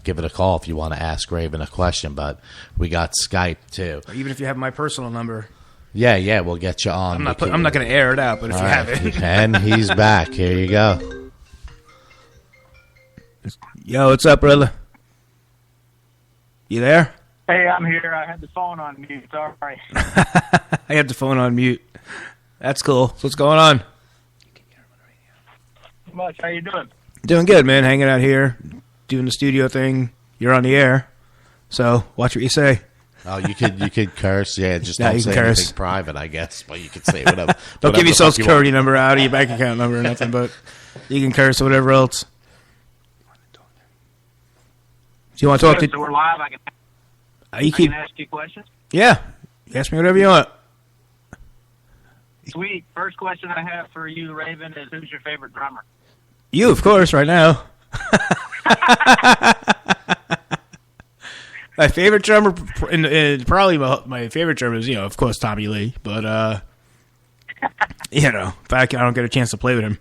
give it a call if you want to ask Raven a question. But we got Skype too. Even if you have my personal number. Yeah, we'll get you on. I'm not going to air it out, but if you have it. And he's back. Here you go. Yo, what's up, brother? You there? Hey, I'm here. I had the phone on mute. Sorry. I had the phone on mute. That's cool. So what's going on? Not much. How you doing? Doing good, man. Hanging out here, doing the studio thing. You're on the air, so watch what you say. Oh, you could curse. Yeah, just No, don't you say can curse. anything private, I guess. But you could say whatever. Don't whatever give your the social fuck you security number out or your bank account number or nothing, but you can curse or whatever else. Do you want to talk to? So we're live. I You keep. can ask you questions. Yeah, ask me whatever you want. Sweet. First question I have for you, Raven, is who's your favorite drummer? You, of course, right now. My favorite drummer, probably my favorite drummer is, of course, Tommy Lee. But, in fact, I don't get a chance to play with him.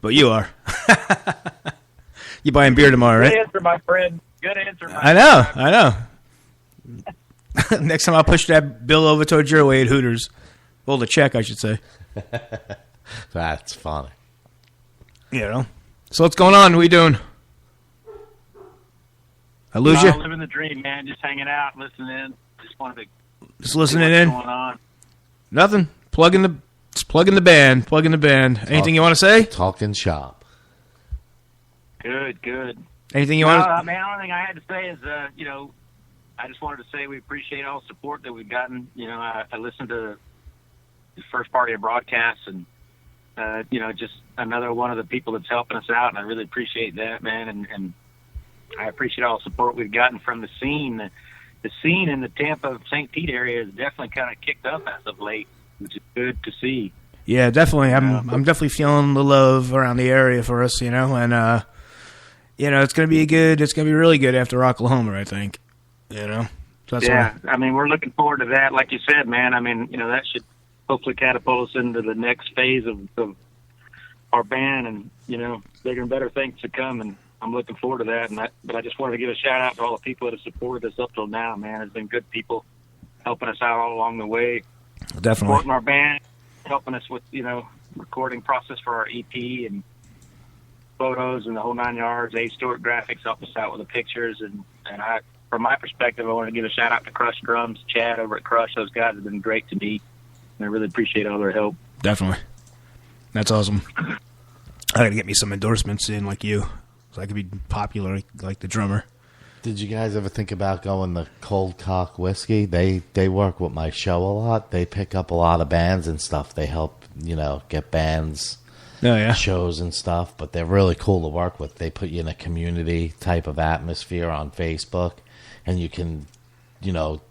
But you are. You buying beer tomorrow, right? Good answer, my friend. Good answer, my I know. Next time I'll push that bill over towards your way at Hooters. Well, the check, I should say. That's funny. So what's going on? What are you doing? I lose you? Living the dream, man. Just hanging out, listening. Just wanted to. Just listening see in? what's going on. Nothing. Plugging the band. Anything you want to say? Talking shop. Good. Anything you want to I mean, the only thing I had to say is, I just wanted to say we appreciate all the support that we've gotten. I listened to the first part of your broadcast, and just another one of the people that's helping us out, and I really appreciate that, man. And I appreciate all the support we've gotten from the scene. The scene in the Tampa St. Pete area has definitely kind of kicked up as of late, which is good to see. Yeah, definitely. I'm definitely feeling the love around the area for us, and it's gonna be good. It's gonna be really good after Oklahoma, I think. So that's yeah, I mean, we're looking forward to that. Like you said, man, I mean, that should hopefully catapult us into the next phase of our band, and, bigger and better things to come. And I'm looking forward to that. But I just wanted to give a shout out to all the people that have supported us up till now, man. There's been good people helping us out all along the way. Definitely. Supporting our band, helping us with, recording process for our EP and photos and the whole 9 yards. A Stewart Graphics helped us out with the pictures. And from my perspective, I want to give a shout out to Crush Drums, Chad over at Crush. Those guys have been great to me. And I really appreciate all their help. Definitely. That's awesome. I got to get me some endorsements in like you, so I could be popular like the drummer. Did you guys ever think about going to Cold Cock Whiskey? They work with my show a lot. They pick up a lot of bands and stuff. They help, get bands, shows and stuff. But they're really cool to work with. They put you in a community type of atmosphere on Facebook, and you can,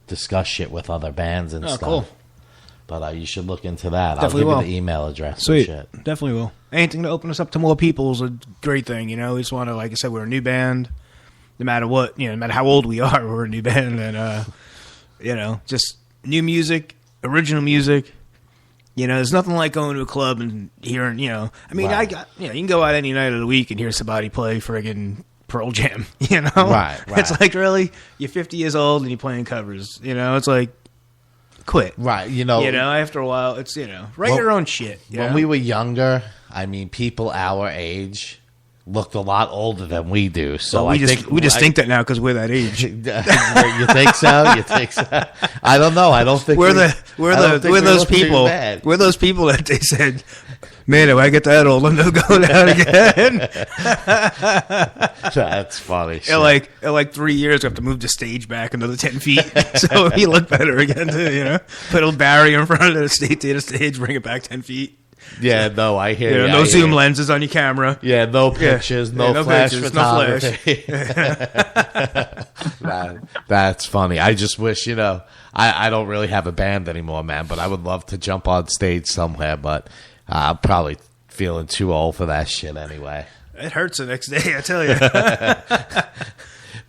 discuss shit with other bands and stuff. Cool. But you should look into that. Definitely I'll give you the email address. Sweet. And shit. Definitely will. Anything to open us up to more people is a great thing. We just want to, like I said, we're a new band. No matter what, no matter how old we are, we're a new band. And, just new music, original music. There's nothing like going to a club and hearing, you can go out any night of the week and hear somebody play friggin' Pearl Jam, Right. It's like, really? You're 50 years old and you're playing covers, it's like, quit. Right, after a while, it's, write your own shit. When we were younger, people our age looked a lot older than we do. So we just think that now because we're that age. You think so? You think so? I don't know. I don't think we're those people. We're those people that they said, man, if I get that old, I'm gonna go down again. That's funny. In like 3 years, we have to move the stage back another 10 feet, so he look better again. Too, put a barrier in front of the state theater stage, bring it back 10 feet. Yeah, no, I hear you. No zoom lenses on your camera. Yeah, no pictures, no flash photography. No flash. That's funny. I just wish, I don't really have a band anymore, man, but I would love to jump on stage somewhere, but I'm probably feeling too old for that shit anyway. It hurts the next day, I tell you.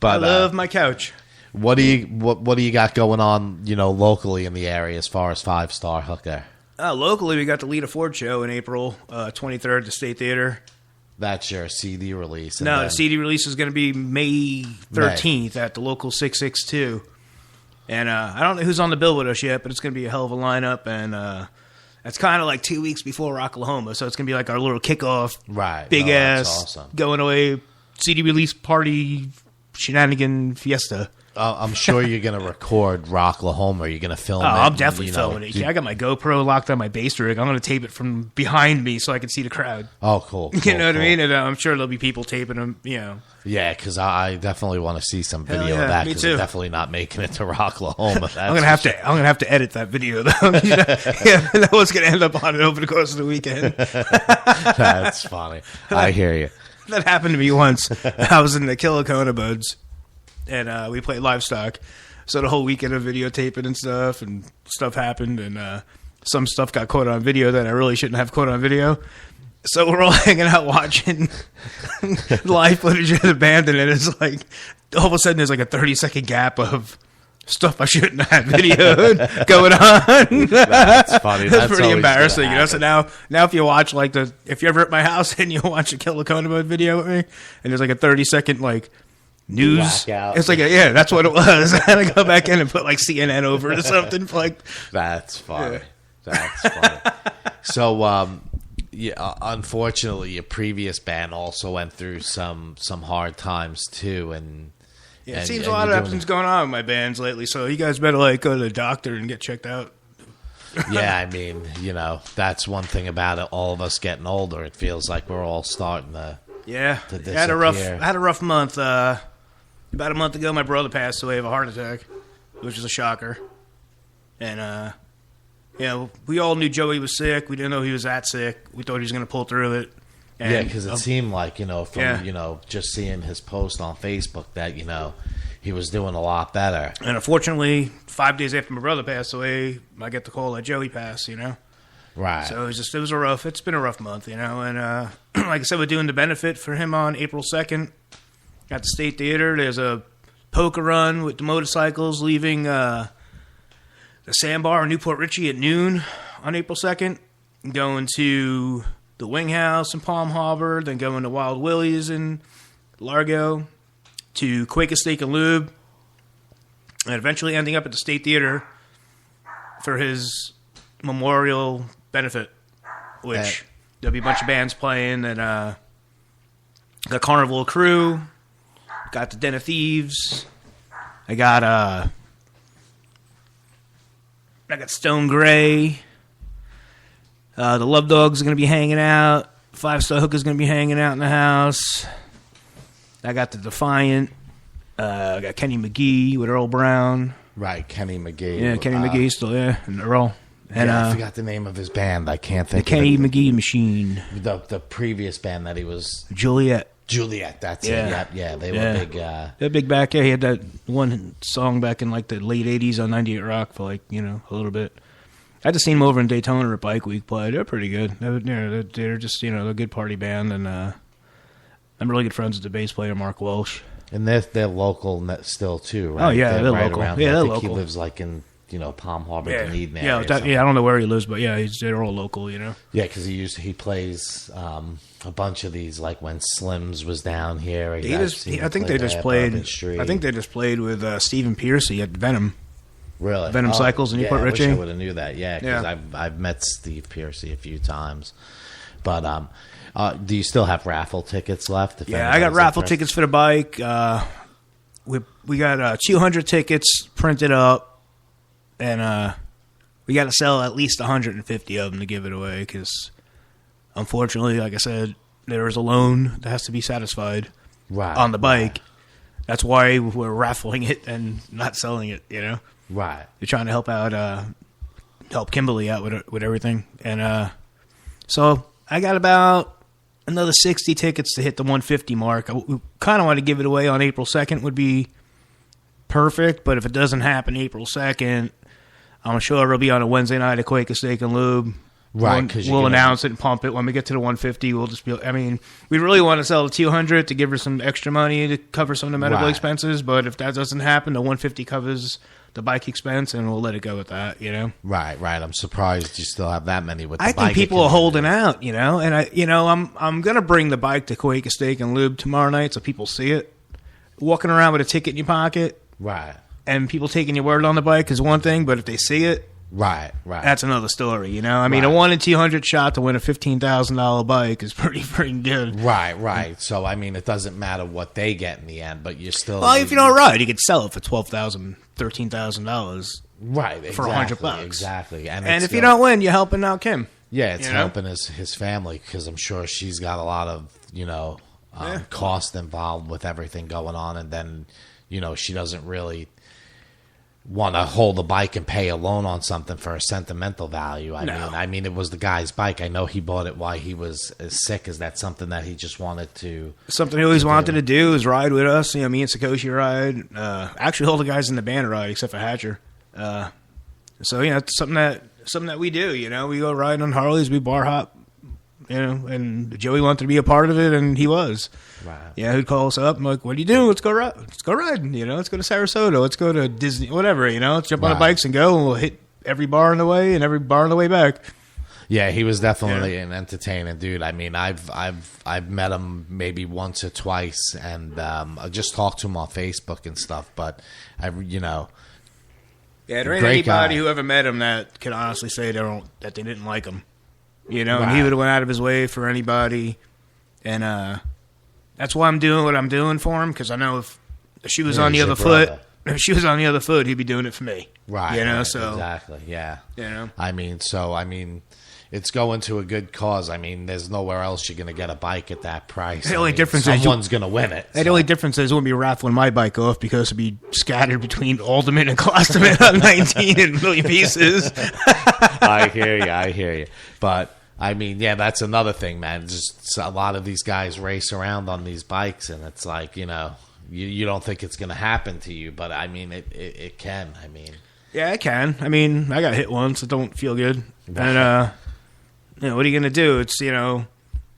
But I love my couch. What do you got going on, locally in the area as far as 5 Star Hooker? Locally, we got the Lita Ford show in April 23rd at the State Theater. That's your CD release. And No, then, the CD release is going to be May 13th at the local 662. And I don't know who's on the bill with us yet, but it's going to be a hell of a lineup. And it's kind of like 2 weeks before Rocklahoma, so it's going to be like our little kickoff, big ass, awesome. Going away CD release party shenanigan fiesta. I'm sure you're going to record Rocklahoma. You're going to film it. I'm definitely filming it. Yeah, I got my GoPro locked on my bass rig. I'm going to tape it from behind me so I can see the crowd. Oh, cool. You know what I mean? And I'm sure there'll be people taping them, Yeah, because I definitely want to see some video of that, because I'm definitely not making it to Rocklahoma. I'm gonna have to edit that video though. That was gonna end up on it over the course of the weekend. That's funny. I hear you. That happened to me once. I was in the Killicona Buds, and we played livestock. So the whole weekend of videotaping and stuff happened, and some stuff got caught on video that I really shouldn't have caught on video. So we're all hanging out watching live footage of the band, and it's like all of a sudden there's like a 30-second gap of stuff I shouldn't have videoed going on. That's funny. That's pretty embarrassing, So now if you watch if you're ever at my house and you watch a Killicona Mode video with me, and there's like a 30-second news, blackout. It's like that's what it was. And I go back in and put like CNN over it or something. That's funny. Yeah. That's funny. So yeah, unfortunately, your previous band also went through some hard times too, and it seems a lot of things going on with my bands lately. So you guys better go to the doctor and get checked out. Yeah, I mean, that's one thing about it. All of us getting older, it feels like we're all starting to disappear. I had a rough month. About a month ago, my brother passed away of a heart attack, which is a shocker, and we all knew Joey was sick. We didn't know he was that sick. We thought he was going to pull through it. And, because it seemed like, from, just seeing his post on Facebook that, he was doing a lot better. And unfortunately, 5 days after my brother passed away, I get the call that Joey passed, Right. So it's been a rough month, and like I said, we're doing the benefit for him on April 2nd at the State Theater. There's a poker run with the motorcycles leaving the Sandbar in Newport Richey at noon on April 2nd, going to the Wing House in Palm Harbor, then going to Wild Willie's in Largo, to Quaker Steak and Lube, and eventually ending up at the State Theater for his memorial benefit, which there'll be a bunch of bands playing, and the Carnival Crew, got the Den of Thieves, I got Stone Gray. The Luvdogs are going to be hanging out. 5 Star Hook is going to be hanging out in the house. I got the Defiant. I got Kenny McGee with Earl Brown. Right, Kenny McGee. Yeah, Kenny McGee still, and Earl. And I forgot the name of his band. I can't think of it. The Kenny McGee Machine. The previous band that he was... Juliet, that's it. Yeah, they were big. They're big back. Yeah, he had that one song back in the late 80s on 98 Rock for a little bit. I just seen them over in Daytona at Bike Week play. They're pretty good. They're just they're a good party band, and I'm really good friends with the bass player Mark Welsh. And they're local still too, right? Oh yeah, they're right local. Around, yeah, they're I think local. He lives in Palm Harbor, Dunedin area. I don't know where he lives, but they're all local. Yeah, because he plays a bunch of these when Slims was down here. I think they just played with Stephen Piercy at Venom. Really? Venom Cycles in Newport Richey. I wish I would have knew that. Yeah, because I've met Steve Piercy a few times. But do you still have raffle tickets left? I got raffle tickets for the bike. We got 200 tickets printed up, and we got to sell at least 150 of them to give it away. Because unfortunately, like I said, there is a loan that has to be satisfied on the bike. That's why we're raffling it and not selling it. Right. You're trying to help Kimberly out with everything. And so I got about another 60 tickets to hit the 150 mark. We kind of want to give it away on April 2nd would be perfect, but if it doesn't happen April 2nd, I'm sure it'll be on a Wednesday night at Quaker Steak and Lube. Right, because we'll announce it and pump it. When we get to the 150, we'll just be. I mean, we really want to sell the 200 to give her some extra money to cover some of the medical expenses. But if that doesn't happen, the 150 covers the bike expense, and we'll let it go with that. You know. Right. I'm surprised you still have that many with the bike. I think people are holding out. You know, and I'm gonna bring the bike to Quaker Steak and Lube tomorrow night so people see it. Walking around with a ticket in your pocket, right, and people taking your word on the bike is one thing, but if they see it. Right. That's another story, you know. I mean, a 1 in 200 shot to win a $15,000 bike is pretty freaking good. Right. So I mean, it doesn't matter what they get in the end, but you're still. Well, if you don't ride, you could sell it for $12,000, $13,000. Right. Exactly, for $100. Exactly. And if you don't win, you're helping out Kim. Yeah, it's helping his family because I'm sure she's got a lot of cost involved with everything going on, and then she doesn't really want to hold a bike and pay a loan on something for a sentimental value. I mean, it was the guy's bike. I know he bought it while he was as sick. Is that something that he just wanted to? Something he always wanted to do is ride with us. Me and Sakoshi ride. Actually, all the guys in the band ride except for Hatcher. So it's something that we do. We go ride on Harleys. We bar hop. And Joey wanted to be a part of it, and he was. Right. Yeah, he'd call us up. I'm like, what are you doing? Let's go ride. Let's go riding. Let's go to Sarasota. Let's go to Disney. Whatever. Let's jump on the bikes and go, and we'll hit every bar on the way and every bar on the way back. Yeah, he was definitely an entertaining dude. I mean, I've met him maybe once or twice, and I just talked to him on Facebook and stuff. But Yeah, there ain't anybody who ever met him that can honestly say that they didn't like him. And he would have went out of his way for anybody, and that's why I'm doing what I'm doing for him, because I know if she was on the other foot, he'd be doing it for me. Right. So exactly. Yeah. I mean, it's going to a good cause. I mean, there's nowhere else you're going to get a bike at that price. The only difference is someone's going to win it. The only difference is it wouldn't be raffling my bike off because it'd be scattered between Alderman and Klosterman on 19 in a million pieces. I hear you. But I mean, yeah, that's another thing, man. Just a lot of these guys race around on these bikes, and it's like, you don't think it's going to happen to you, but I mean, it can. I mean, yeah, it can. I mean, I got hit once. It don't feel good, and what are you going to do? It's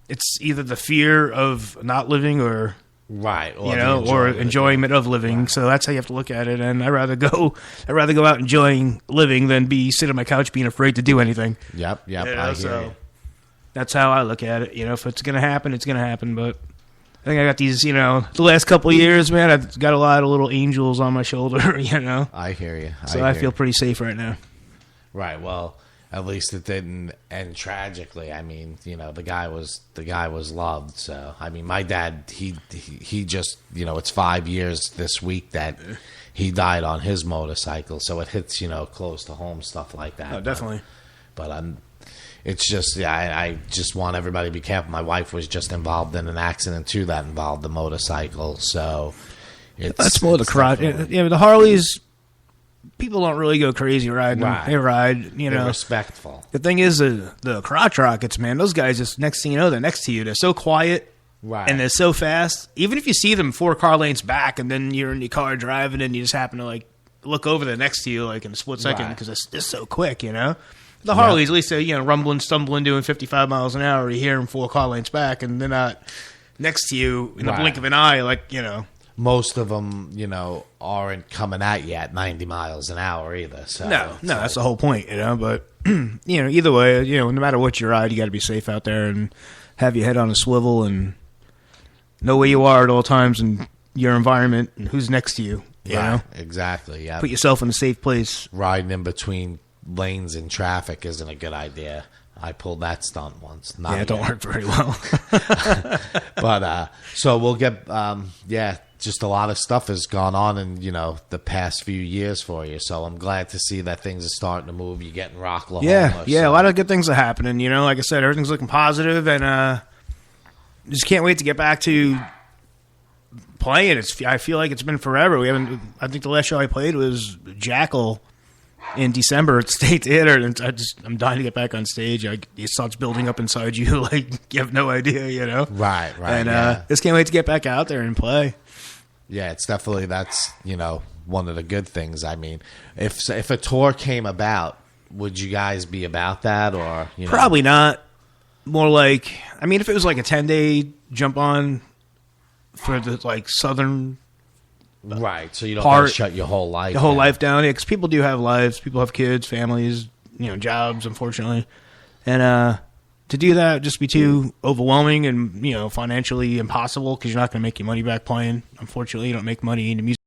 it's either the fear of not living or or enjoyment of living. Right. So that's how you have to look at it. And I'd rather go out enjoying living than be sitting on my couch being afraid to do anything. Yep. I hear you. That's how I look at it. If it's going to happen, it's going to happen. But I think I got these, the last couple of years, man, I've got a lot of little angels on my shoulder, I hear you. So I feel pretty safe right now. Right. Well, at least it didn't end tragically. I mean, the guy was loved. So, I mean, my dad, he just, it's 5 years this week that he died on his motorcycle. So it hits, close to home, stuff like that. Oh, definitely. But it's just, I just want everybody to be careful. My wife was just involved in an accident too that involved the motorcycle. So that's more the crowd. The Harleys, people don't really go crazy riding. Right. They ride, They're respectful. The thing is, the crotch rockets, man, those guys just next thing you know, they're next to you. They're so quiet. Right. And they're so fast. Even if you see them 4 car lanes back and then you're in your car driving and you just happen to look over there next to you in a split second because they're so quick, The Harleys, at least they're, rumbling, stumbling, doing 55 miles an hour. You hear them 4 car lanes back, and they're not next to you in the blink of an eye, Most of them, aren't coming at you at 90 miles an hour either. So no, that's the whole point, But, either way, no matter what you ride, you got to be safe out there and have your head on a swivel and know where you are at all times and your environment and who's next to you, you know? Exactly, yeah. Put yourself in a safe place. Riding in between lanes in traffic isn't a good idea. I pulled that stunt once. It don't work very well. But so we'll get just a lot of stuff has gone on in the past few years for you. So I'm glad to see that things are starting to move. You're getting Rocklahoma. A lot of good things are happening. Like I said, everything's looking positive, and just can't wait to get back to playing. I feel like it's been forever. I think the last show I played was Jackal in December at State Theater, and I'm dying to get back on stage. It starts building up inside you, like you have no idea, Right. And just can't wait to get back out there and play. Yeah, it's definitely that's one of the good things. I mean, if a tour came about would you guys be about that, or Probably not. More like, I mean, if it was like a 10-day jump on for the like southern, right? So you don't have to shut your whole life down. Yeah, because people do have lives. People have kids, families, jobs. Unfortunately, and to do that would just be too overwhelming and financially impossible because you're not going to make your money back playing. Unfortunately, you don't make money in the music